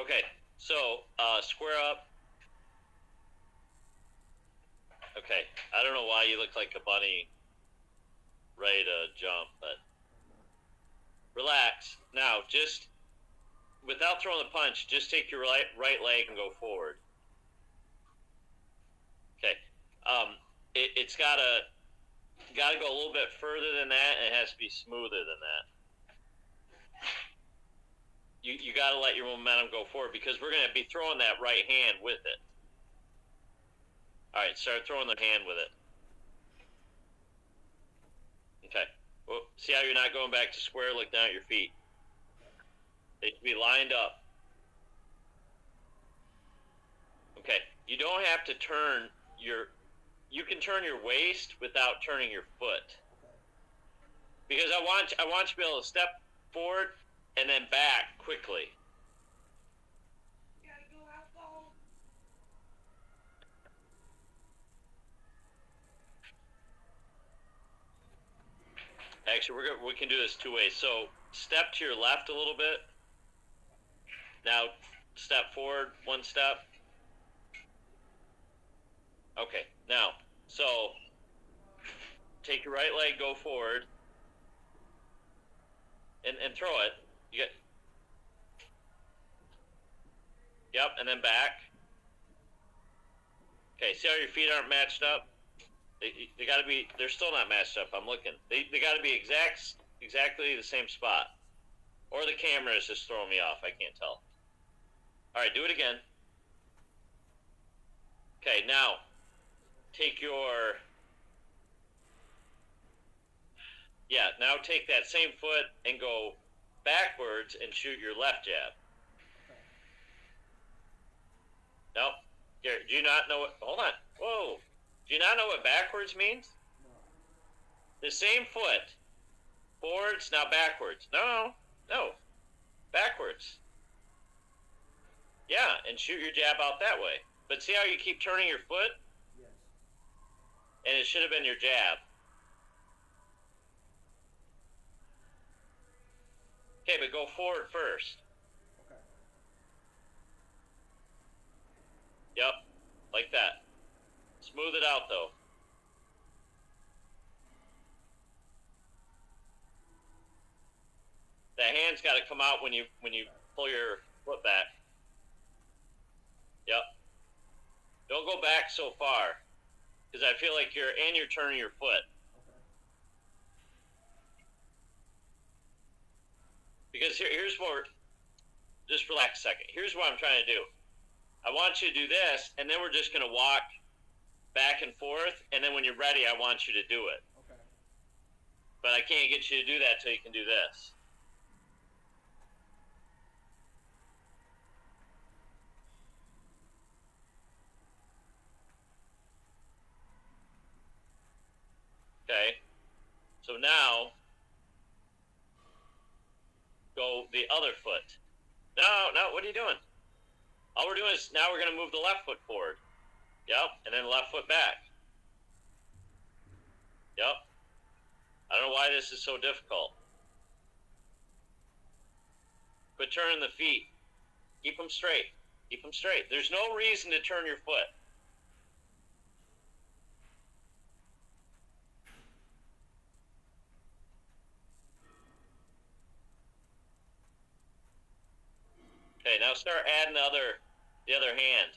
Okay, so square up. Okay, I don't know why you look like a bunny ready to jump, but relax. Now, just without throwing the punch, just take your right leg and go forward. Okay, it's gotta go a little bit further than that, and it has to be smoother than that. You gotta let your momentum go forward because we're gonna be throwing that right hand with it. All right, start throwing the hand with it. Okay. Well, see how you're not going back to square? Look down at your feet. They should be lined up. Okay. You don't have to turn your. You can turn your waist without turning your foot. Because I want you to be able to step forward and then back quickly. Actually, we can do this two ways. So step to your left a little bit. Now step forward one step. Okay. Now, so take your right leg, go forward, and throw it. You get. Yep, and then back. Okay. See how your feet aren't matched up? They got to be. They're still not matched up. I'm looking. They got to be exactly the same spot. Or the camera is just throwing me off. I can't tell. All right, do it again. Okay, now take your. Yeah, now take that same foot and go backwards and shoot your left jab. Nope. Here, do you not know what? Hold on. Whoa. Do you not know what backwards means? The same foot. Forwards, now backwards. No. Backwards. Yeah, and shoot your jab out that way. But see how you keep turning your foot? Yes. And it should have been your jab. Okay, but go forward first. Okay. Yep, like that. Smooth it out though. The hand's got to come out when you pull your foot back. Yep. Don't go back so far, because I feel like you're turning your foot. Okay. Because here's what. Just relax a second. Here's what I'm trying to do. I want you to do this, and then we're just going to walk back and forth, and then when you're ready, I want you to do it. Okay. But I can't get you to do that till you can do this. Okay. So now, go the other foot. No, what are you doing? All we're doing is now we're going to move the left foot forward. Yep, and then left foot back. Yep. I don't know why this is so difficult. Quit turning the feet. Keep them straight. Keep them straight. There's no reason to turn your foot. Okay, now start adding the other hand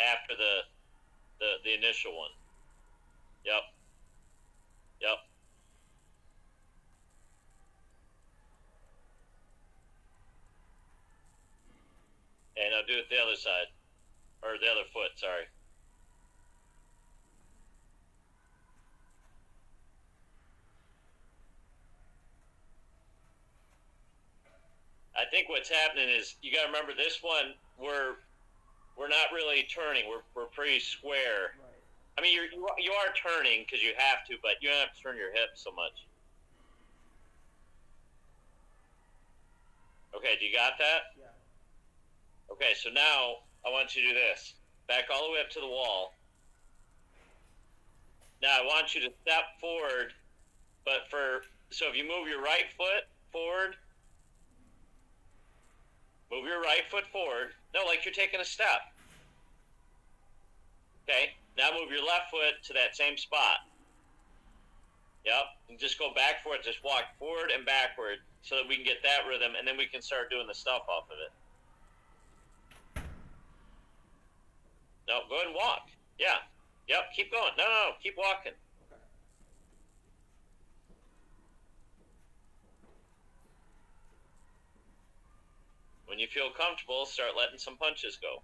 after the initial one. Yep. Yep. And I'll do it the other side. Or the other foot, sorry. I think what's happening is you got to remember this one we're not really turning. We're pretty square. Right. I mean you are turning because you have to, but you don't have to turn your hips so much. Okay, do you got that? Yeah. Okay, so now I want you to do this. Back all the way up to the wall. Now I want you to step forward, but so if you move your right foot forward, move your right foot forward. No, like you're taking a step. Okay, now move your left foot to that same spot. Yep, and just go back for it. Just walk forward and backward so that we can get that rhythm, and then we can start doing the stuff off of it. No, go ahead and walk. Yeah. Yep, keep going. No, keep walking. When you feel comfortable, start letting some punches go.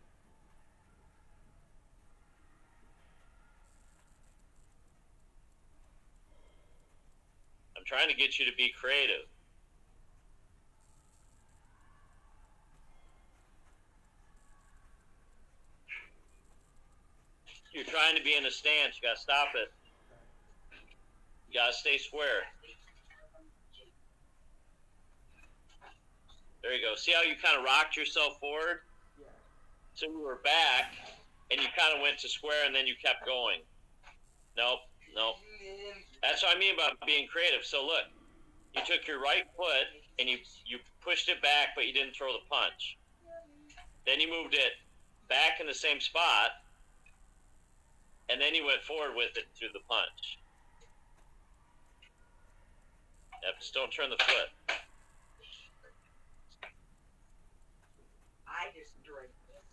I'm trying to get you to be creative. You're trying to be in a stance. You got to stop it. You got to stay square. There you go. See how you kind of rocked yourself forward? Yeah. So you were back, and you kind of went to square, and then you kept going. Nope. That's what I mean about being creative. So look, you took your right foot, and you pushed it back, but you didn't throw the punch. Then you moved it back in the same spot, and then you went forward with it through the punch. Yep, just don't turn the foot. I just drink this.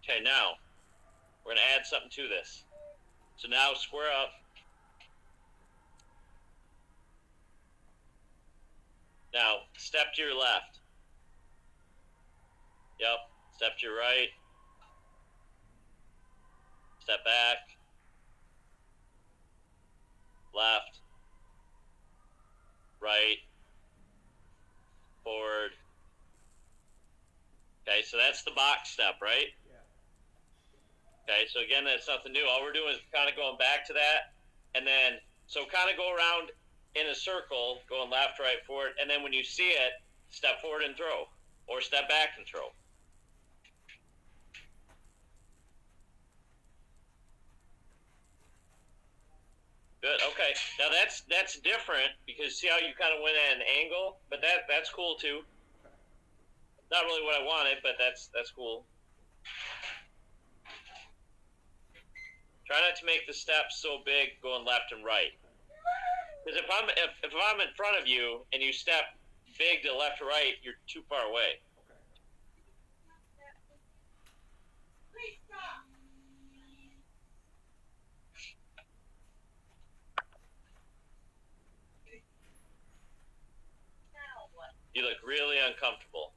Okay, now we're going to add something to this. So now square up. Now step to your left. Yep, step to your right. Step back. Left. Right. Forward. Okay, so that's the box step, right? Yeah. Okay, so again, that's nothing new. All we're doing is kind of going back to that, and then, so kind of go around in a circle, going left, right, forward, and then when you see it, step forward and throw, or step back and throw. Good. Okay. Now that's different because see how you kind of went at an angle, but that's cool too. Not really what I wanted, but that's cool. Try not to make the steps so big going left and right. Because if I'm in front of you and you step big to left or right, you're too far away. You look really uncomfortable.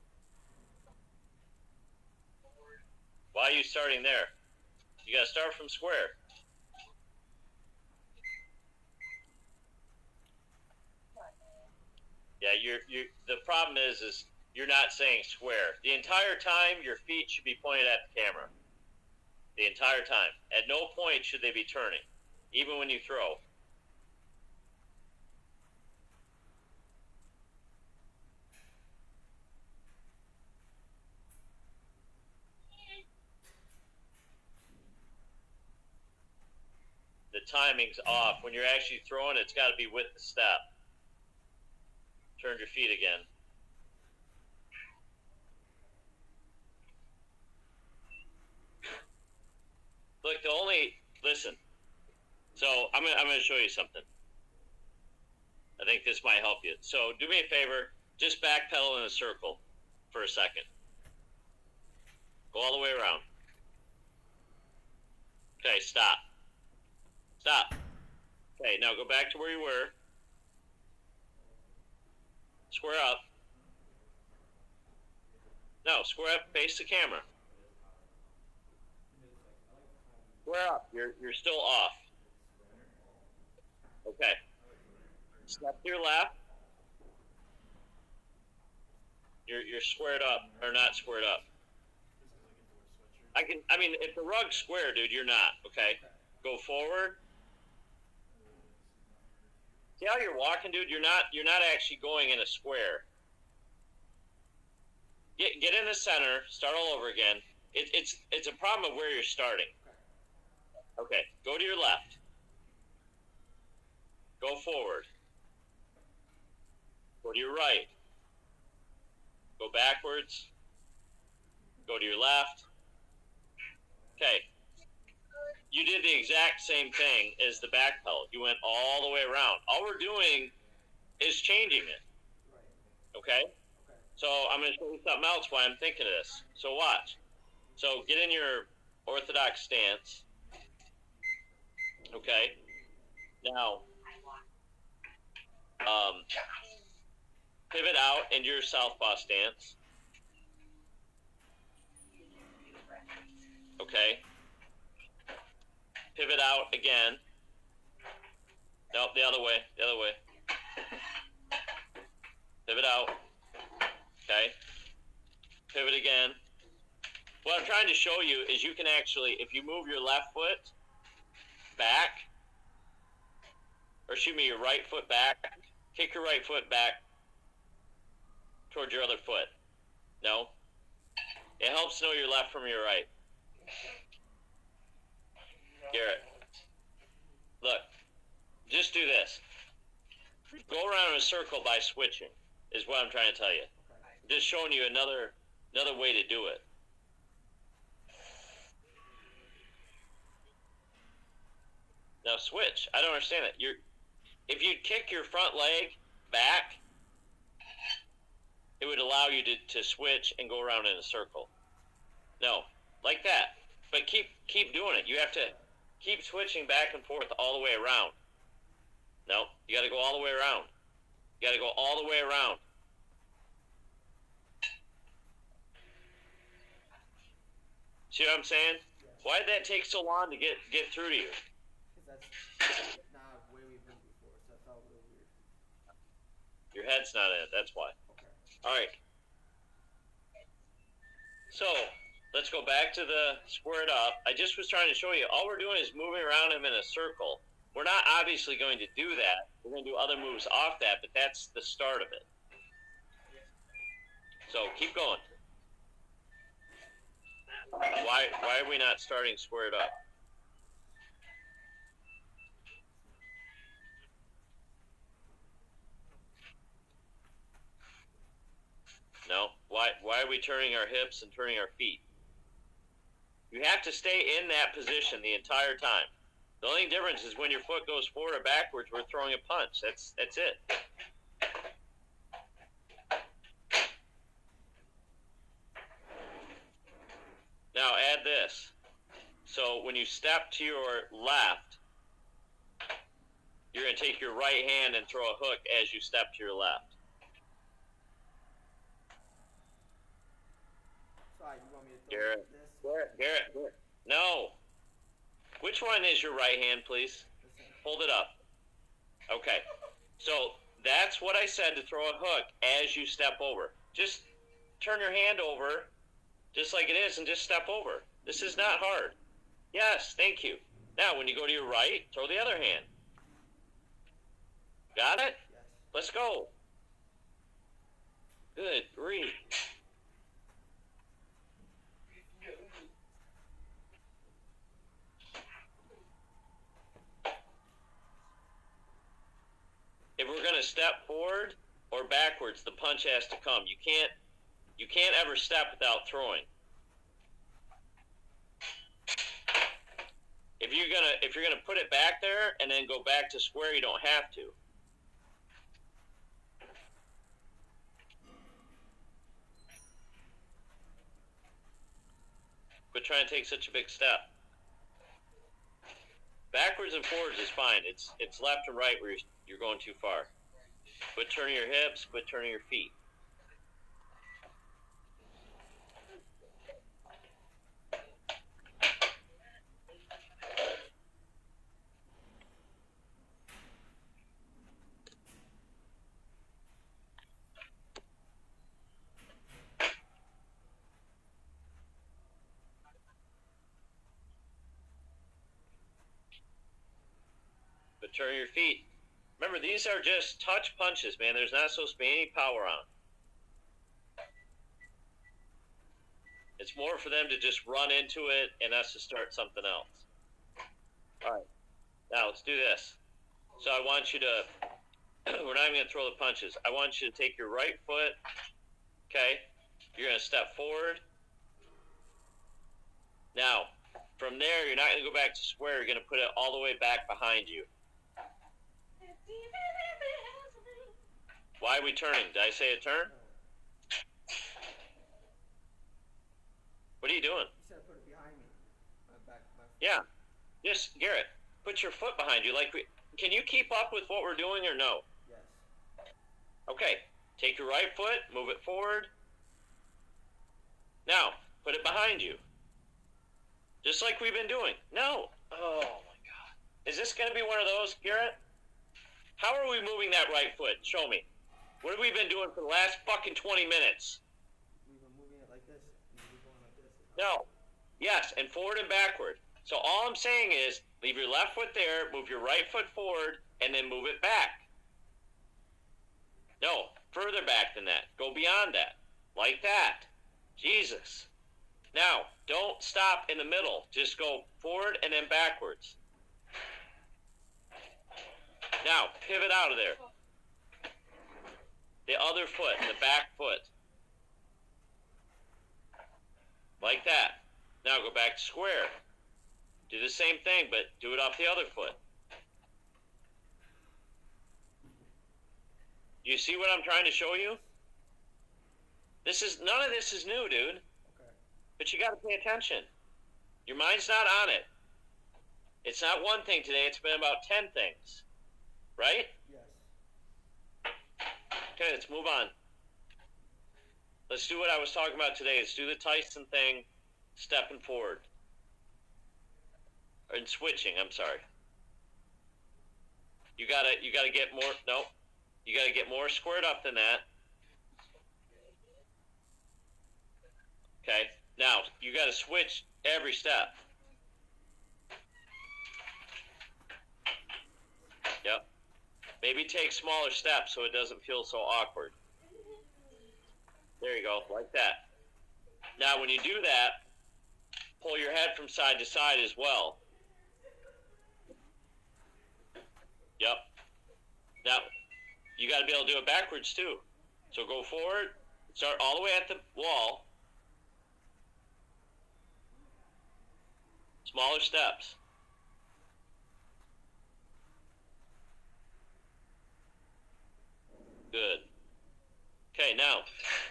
Why are you starting there? You got to start from square. Yeah, the problem is you're not saying square. The entire time your feet should be pointed at the camera. The entire time. At no point should they be turning, even when you throw. The timing's off. When you're actually throwing, it's got to be with the step. Turn your feet again. Look, listen. So I'm gonna show you something. I think this might help you. So do me a favor, just backpedal in a circle for a second. Go all the way around. Okay, stop. Stop. Okay, now go back to where you were. Square up. No, square up, face the camera. Square up. You're still off. Okay. Step to your left. You're squared up, or not squared up. I mean, if the rug's square, dude, you're not, okay? Go forward. See how you're walking, dude? You're not actually going in a square. Get in the center, start all over again. It's a problem of where you're starting. Okay, go to your left. Go forward. Go to your right. Go backwards. Go to your left. Okay. You did the exact same thing as the back pedal. You went all the way around. All we're doing is changing it. Okay? So I'm going to show you something else why I'm thinking of this. So watch. So get in your orthodox stance. Okay? Now, pivot out into your southpaw stance. Okay? Pivot out again. Nope, the other way. The other way. Pivot out. Okay? Pivot again. What I'm trying to show you is you can actually, if you move your left foot back, or excuse me, your right foot back, kick your right foot back towards your other foot. No? It helps know your left from your right. Garrett, look, just do this. Go around in a circle by switching, is what I'm trying to tell you. Just showing you another way to do it. Now switch. I don't understand it. If you kick your front leg back, it would allow you to switch and go around in a circle. No, like that. But keep doing it. You have to keep switching back and forth all the way around. No, you got to go all the way around. You got to go all the way around. See what I'm saying? Why did that take so long to get through to you? Because that's not where we've been before, so that felt a little weird. Your head's not in it, that's why. Okay. All right. So, let's go back to the squared up. I just was trying to show you, all we're doing is moving around him in a circle. We're not obviously going to do that. We're going to do other moves off that, but that's the start of it. So, keep going. Why are we not starting squared up? No? Why are we turning our hips and turning our feet? You have to stay in that position the entire time. The only difference is when your foot goes forward or backwards, we're throwing a punch. That's it. Now add this. So when you step to your left, you're going to take your right hand and throw a hook as you step to your left. Sorry, you want me to throw this? Garrett. No. Which one is your right hand, please? Hold it up. Okay. So that's what I said, to throw a hook as you step over. Just turn your hand over, just like it is, and just step over. This is not hard. Yes, thank you. Now, when you go to your right, throw the other hand. Got it? Yes. Let's go. Good grief. If we're going to step forward or backwards, the punch has to come. You can't ever step without throwing. If you're gonna put it back there and then go back to square, you don't have to. Quit trying to take such a big step. Backwards and forwards is fine. It's left and right where you're going too far. Quit turning your hips, quit turning your feet. But turn your feet. Remember, these are just touch punches, man. There's not supposed to be any power on. It's more for them to just run into it and us to start something else. All right. Now, let's do this. So I want you to, we're not even going to throw the punches. I want you to take your right foot, okay? You're going to step forward. Now, from there, you're not going to go back to square. You're going to put it all the way back behind you. Why are we turning? Did I say a turn? What are you doing? You said put it behind me. My back. Yeah. Just, Garrett, put your foot behind you. Can you keep up with what we're doing or no? Yes. Okay. Take your right foot, move it forward. Now, put it behind you. Just like we've been doing. No. Oh, my God. Is this going to be one of those, Garrett? How are we moving that right foot? Show me. What have we been doing for the last fucking 20 minutes? We've been moving it like this. And we're going like this. No. Yes, and forward and backward. So all I'm saying is leave your left foot there, move your right foot forward, and then move it back. No, further back than that. Go beyond that. Like that. Jesus. Now, don't stop in the middle. Just go forward and then backwards. Now, pivot out of there. The other foot, the back foot. Like that. Now go back to square. Do the same thing, but do it off the other foot. You see what I'm trying to show you? None of this is new, dude. Okay. But you got to pay attention. Your mind's not on it. It's not one thing today. It's been about 10 things. Right? Yes. Okay, let's move on. Let's do what I was talking about today. Let's do the Tyson thing, stepping forward. And switching, I'm sorry. You gotta get more, nope. You gotta get more squared up than that. Okay, now, you gotta switch every step. Yep. Maybe take smaller steps so it doesn't feel so awkward. There you go, like that. Now, when you do that, pull your head from side to side as well. Yep. Now, you got to be able to do it backwards too. So go forward, start all the way at the wall. Smaller steps. Good. Okay, now,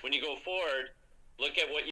when you go forward, look at what you